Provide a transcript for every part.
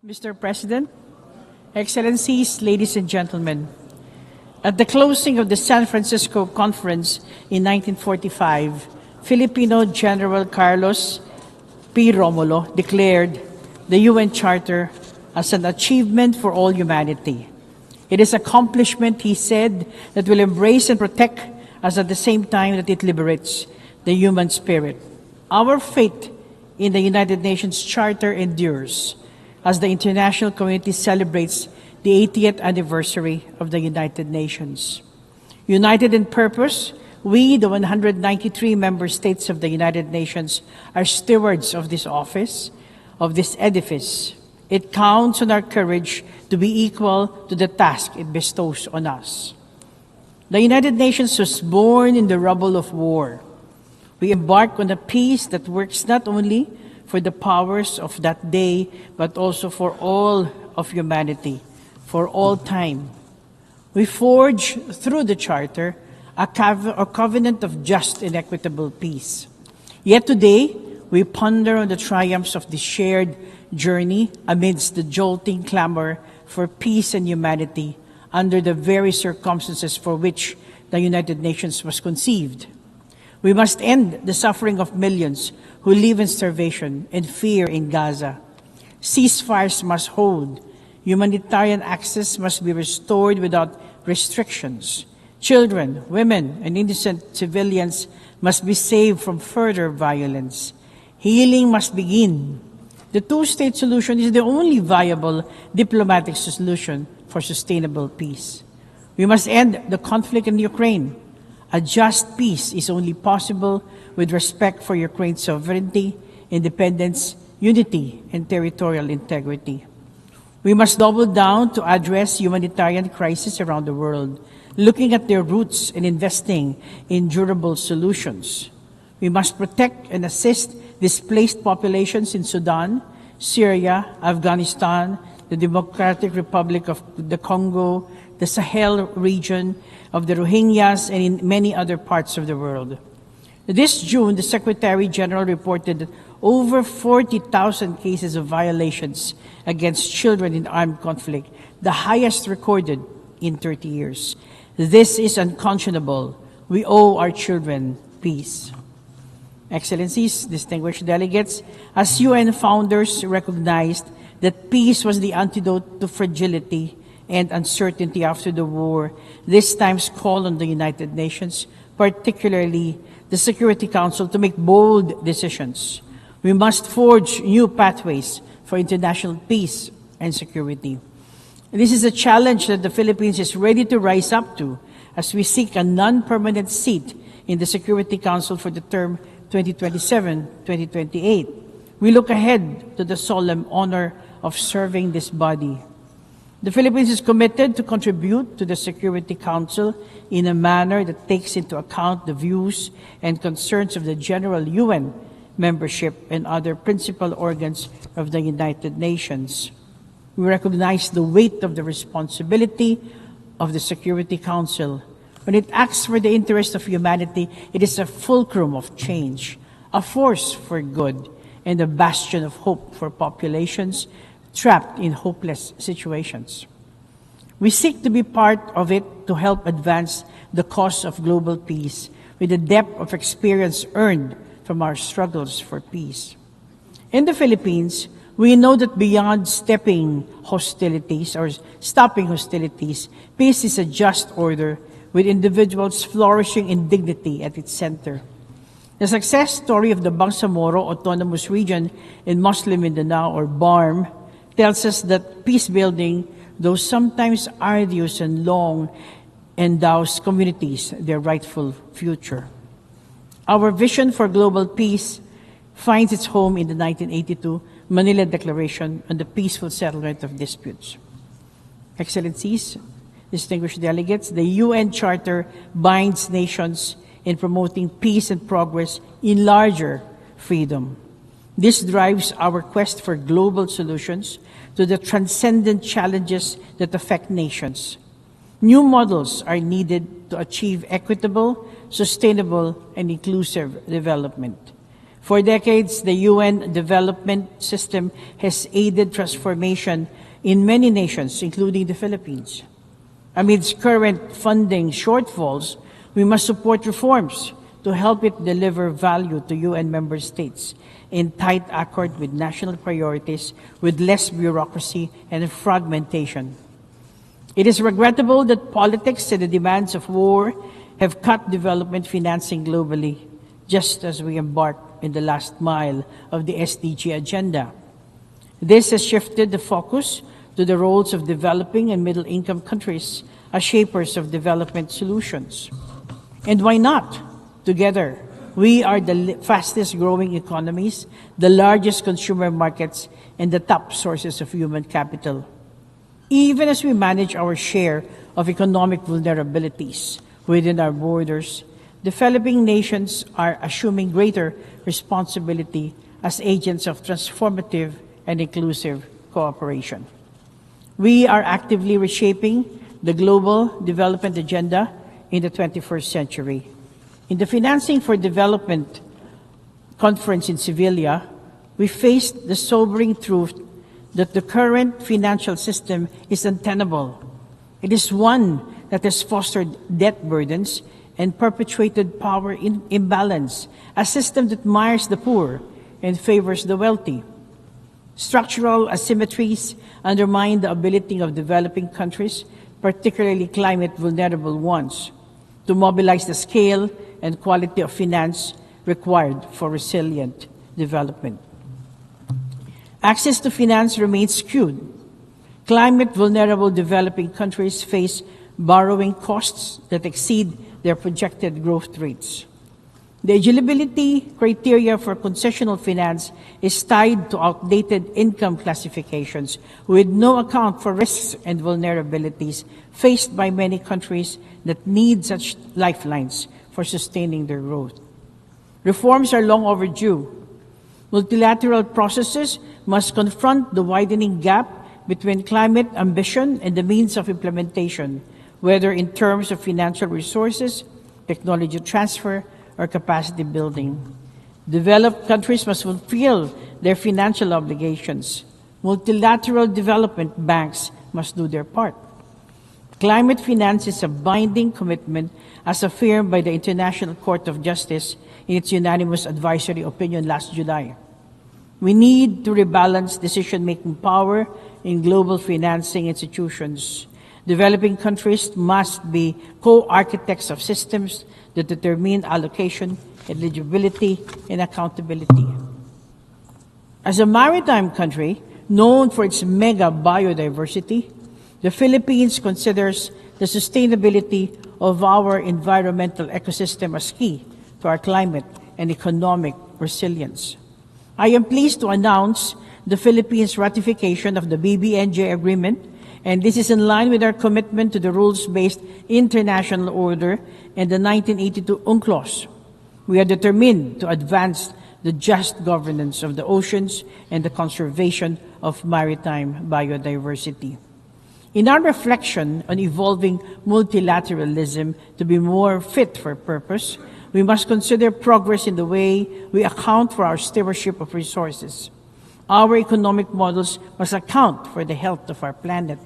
Mr. President, Excellencies, ladies and gentlemen, at the closing of the San Francisco Conference in 1945, Filipino General Carlos P. Romulo declared the UN Charter as an achievement for all humanity. It is an accomplishment, he said, that will embrace and protect us at the same time that it liberates the human spirit. Our faith in the United Nations Charter endures as the international community celebrates the 80th anniversary of the United Nations. United in purpose, we, the 193 member states of the United Nations, are stewards of this office, of this edifice. It counts on our courage to be equal to the task it bestows on us. The United Nations was born in the rubble of war. We embark on a peace that works not only for the powers of that day, but also for all of humanity, for all time. We forge through the Charter a covenant of just and equitable peace. Yet today, we ponder on the triumphs of this shared journey amidst the jolting clamor for peace and humanity under the very circumstances for which the United Nations was conceived. We must end the suffering of millions who live in starvation and fear in Gaza. Ceasefires must hold. Humanitarian access must be restored without restrictions. Children, women, and innocent civilians must be saved from further violence. Healing must begin. The two-state solution is the only viable diplomatic solution for sustainable peace. We must end the conflict in Ukraine. A just peace is only possible with respect for Ukraine's sovereignty, independence, unity, and territorial integrity. We must double down to address humanitarian crises around the world, looking at their roots and investing in durable solutions. We must protect and assist displaced populations in Sudan, Syria, Afghanistan, the Democratic Republic of the Congo, the Sahel region, of the Rohingyas, and in many other parts of the world. This June, the Secretary General reported that over 40,000 cases of violations against children in armed conflict, the highest recorded in 30 years. This is unconscionable. We owe our children peace. Excellencies, distinguished delegates, as UN founders recognized that peace was the antidote to fragility and uncertainty after the war, this time's call on the United Nations, particularly the Security Council, to make bold decisions. We must forge new pathways for international peace and security. This is a challenge that the Philippines is ready to rise up to as we seek a non-permanent seat in the Security Council for the term 2027-2028. We look ahead to the solemn honor of serving this body. The Philippines is committed to contribute to the Security Council in a manner that takes into account the views and concerns of the general UN membership and other principal organs of the United Nations. We recognize the weight of the responsibility of the Security Council. When it acts for the interest of humanity, it is a fulcrum of change, a force for good, and a bastion of hope for populations trapped in hopeless situations. We seek to be part of it to help advance the cause of global peace with the depth of experience earned from our struggles for peace. In the Philippines, we know that beyond stopping hostilities, peace is a just order with individuals flourishing in dignity at its center. The success story of the Bangsamoro Autonomous Region in Muslim Mindanao, or BARM, tells us that peace building, though sometimes arduous and long, endows communities their rightful future. Our vision for global peace finds its home in the 1982 Manila Declaration on the Peaceful Settlement of Disputes. Excellencies, distinguished delegates, the UN Charter binds nations in promoting peace and progress in larger freedom. This drives our quest for global solutions to the transcendent challenges that affect nations. New models are needed to achieve equitable, sustainable, and inclusive development. For decades, the UN development system has aided transformation in many nations, including the Philippines. Amidst current funding shortfalls, we must support reforms to help it deliver value to UN member states in tight accord with national priorities, with less bureaucracy and fragmentation. It is regrettable that politics and the demands of war have cut development financing globally, just as we embark in the last mile of the SDG agenda. This has shifted the focus to the roles of developing and middle-income countries as shapers of development solutions. And why not? Together, we are the fastest-growing economies, the largest consumer markets, and the top sources of human capital. Even as we manage our share of economic vulnerabilities within our borders, developing nations are assuming greater responsibility as agents of transformative and inclusive cooperation. We are actively reshaping the global development agenda in the 21st century. In the Financing for Development conference in Sevilla, we faced the sobering truth that the current financial system is untenable. It is one that has fostered debt burdens and perpetuated power imbalance, a system that mires the poor and favors the wealthy. Structural asymmetries undermine the ability of developing countries, particularly climate-vulnerable ones, to mobilize the scale and quality of finance required for resilient development. Access to finance remains skewed. Climate-vulnerable developing countries face borrowing costs that exceed their projected growth rates. The eligibility criteria for concessional finance is tied to outdated income classifications with no account for risks and vulnerabilities faced by many countries that need such lifelines for sustaining their growth. Reforms are long overdue. Multilateral processes must confront the widening gap between climate ambition and the means of implementation, whether in terms of financial resources, technology transfer, or capacity building. Developed countries must fulfill their financial obligations. Multilateral development banks must do their part. Climate finance is a binding commitment as affirmed by the International Court of Justice in its unanimous advisory opinion last July. We need to rebalance decision-making power in global financing institutions. Developing countries must be co-architects of systems that determine allocation, eligibility, and accountability. As a maritime country known for its mega biodiversity, the Philippines considers the sustainability of our environmental ecosystem as key to our climate and economic resilience. I am pleased to announce the Philippines' ratification of the BBNJ agreement, and this is in line with our commitment to the rules-based international order and the 1982 UNCLOS. We are determined to advance the just governance of the oceans and the conservation of maritime biodiversity. In our reflection on evolving multilateralism to be more fit for purpose, we must consider progress in the way we account for our stewardship of resources. Our economic models must account for the health of our planet.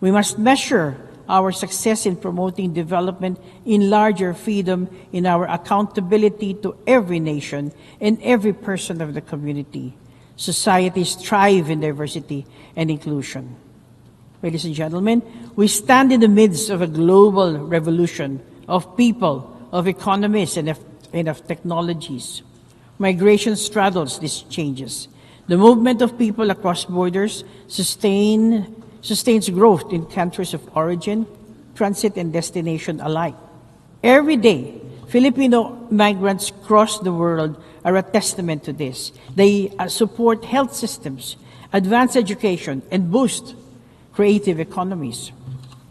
We must measure our success in promoting development in larger freedom in our accountability to every nation and every person of the community. Societies thrive in diversity and inclusion. Ladies and gentlemen, we stand in the midst of a global revolution of people, of economies, and of technologies. Migration straddles these changes. The movement of people across borders sustains growth in countries of origin, transit, and destination alike. Every day, Filipino migrants across the world are a testament to this. They support health systems, advance education, and boost creative economies.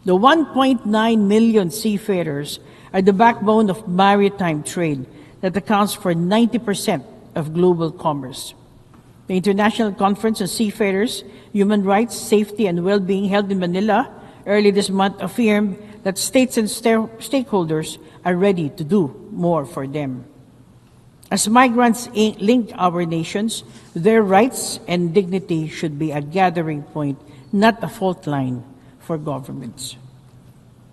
The 1.9 million seafarers are the backbone of maritime trade that accounts for 90% of global commerce. The International Conference on Seafarers, Human Rights, Safety, and Well-being held in Manila early this month affirmed that states and stakeholders are ready to do more for them. As migrants link our nations, their rights and dignity should be a gathering point, not a fault line for governments.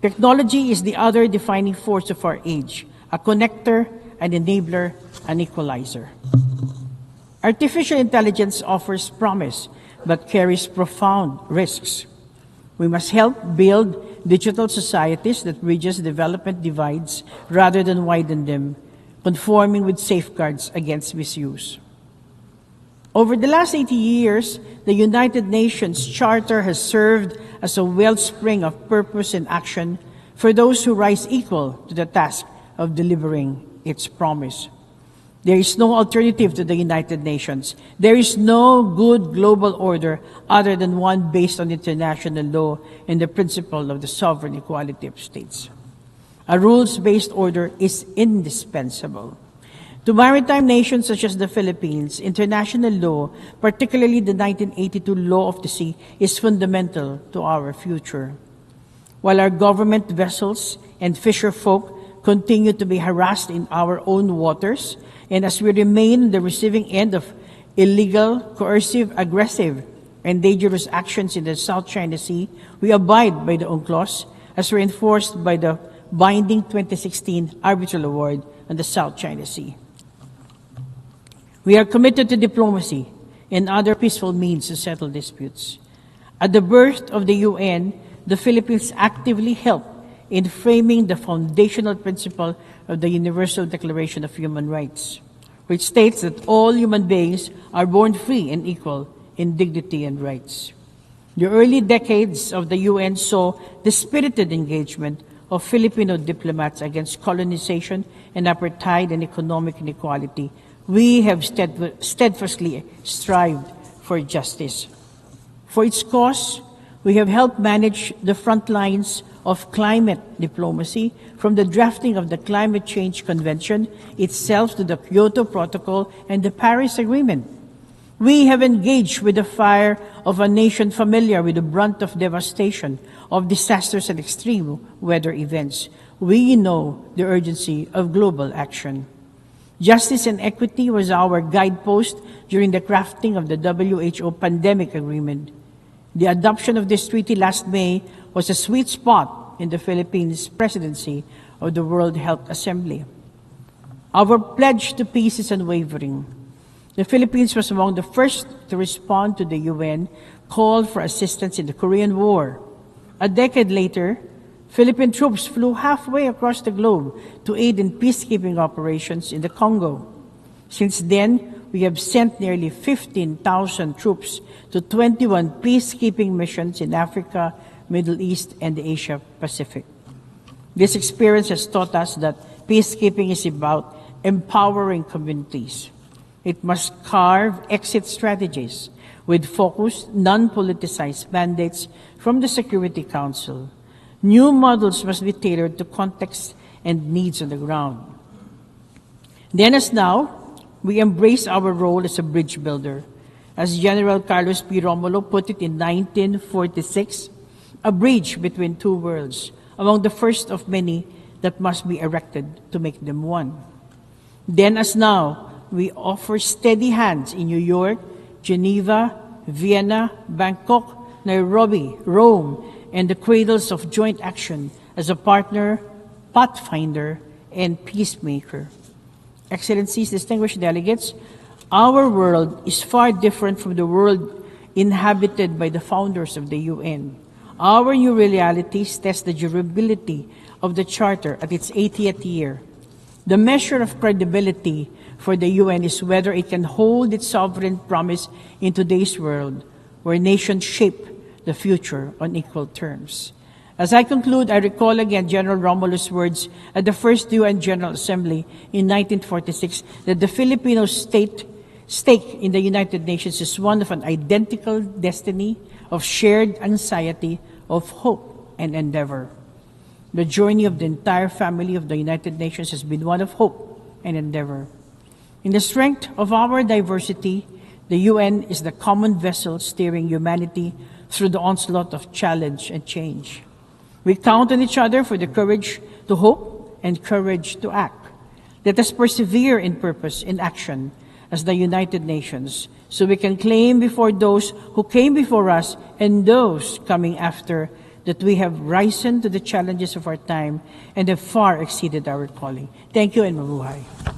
Technology is the other defining force of our age, a connector, an enabler, an equalizer. Artificial intelligence offers promise, but carries profound risks. We must help build digital societies that bridges development divides rather than widen them, conforming with safeguards against misuse. Over the last 80 years, the United Nations Charter has served as a wellspring of purpose and action for those who rise equal to the task of delivering its promise. There is no alternative to the United Nations. There is no good global order other than one based on international law and the principle of the sovereign equality of states. A rules-based order is indispensable. To maritime nations such as the Philippines, international law, particularly the 1982 Law of the Sea, is fundamental to our future. While our government vessels and fisher folk continue to be harassed in our own waters, and as we remain on the receiving end of illegal, coercive, aggressive, and dangerous actions in the South China Sea, we abide by the UNCLOS as reinforced by the binding 2016 Arbitral Award on the South China Sea. We are committed to diplomacy and other peaceful means to settle disputes. At the birth of the UN, the Philippines actively helped in framing the foundational principle of the Universal Declaration of Human Rights, which states that all human beings are born free and equal in dignity and rights. The early decades of the UN saw the spirited engagement of Filipino diplomats against colonization and apartheid and economic inequality. We have steadfastly strived for justice. For its cause, we have helped manage the front lines of climate diplomacy, from the drafting of the Climate Change Convention itself to the Kyoto Protocol and the Paris Agreement. We have engaged with the fire of a nation familiar with the brunt of devastation, of disasters and extreme weather events. We know the urgency of global action. Justice and equity was our guidepost during the crafting of the WHO Pandemic Agreement. The adoption of this treaty last May was a sweet spot in the Philippines' presidency of the World Health Assembly. Our pledge to peace is unwavering. The Philippines was among the first to respond to the UN call for assistance in the Korean War. A decade later, Philippine troops flew halfway across the globe to aid in peacekeeping operations in the Congo. Since then, we have sent nearly 15,000 troops to 21 peacekeeping missions in Africa, Middle East, and the Asia Pacific. This experience has taught us that peacekeeping is about empowering communities. It must carve exit strategies with focused, non-politicized mandates from the Security Council. New models must be tailored to context and needs on the ground. Then as now, we embrace our role as a bridge builder. As General Carlos P. Romulo put it in 1946, a bridge between two worlds, among the first of many that must be erected to make them one. Then as now, we offer steady hands in New York, Geneva, Vienna, Bangkok, Nairobi, Rome, and the cradles of joint action as a partner, pathfinder, and peacemaker. Excellencies, distinguished delegates, our world is far different from the world inhabited by the founders of the UN. Our new realities test the durability of the Charter at its 80th year. The measure of credibility for the UN is whether it can hold its sovereign promise in today's world, where nations shape the future on equal terms. As I conclude, I recall again General Romulo's words at the first UN General Assembly in 1946 that the Filipino stake in the United Nations is one of an identical destiny, of shared anxiety, of hope and endeavor. The journey of the entire family of the United Nations has been one of hope and endeavor. In the strength of our diversity, the UN is the common vessel steering humanity through the onslaught of challenge and change. We count on each other for the courage to hope and courage to act. Let us persevere in purpose, in action, as the United Nations, so we can claim before those who came before us and those coming after that we have risen to the challenges of our time and have far exceeded our calling. Thank you and mabuhay.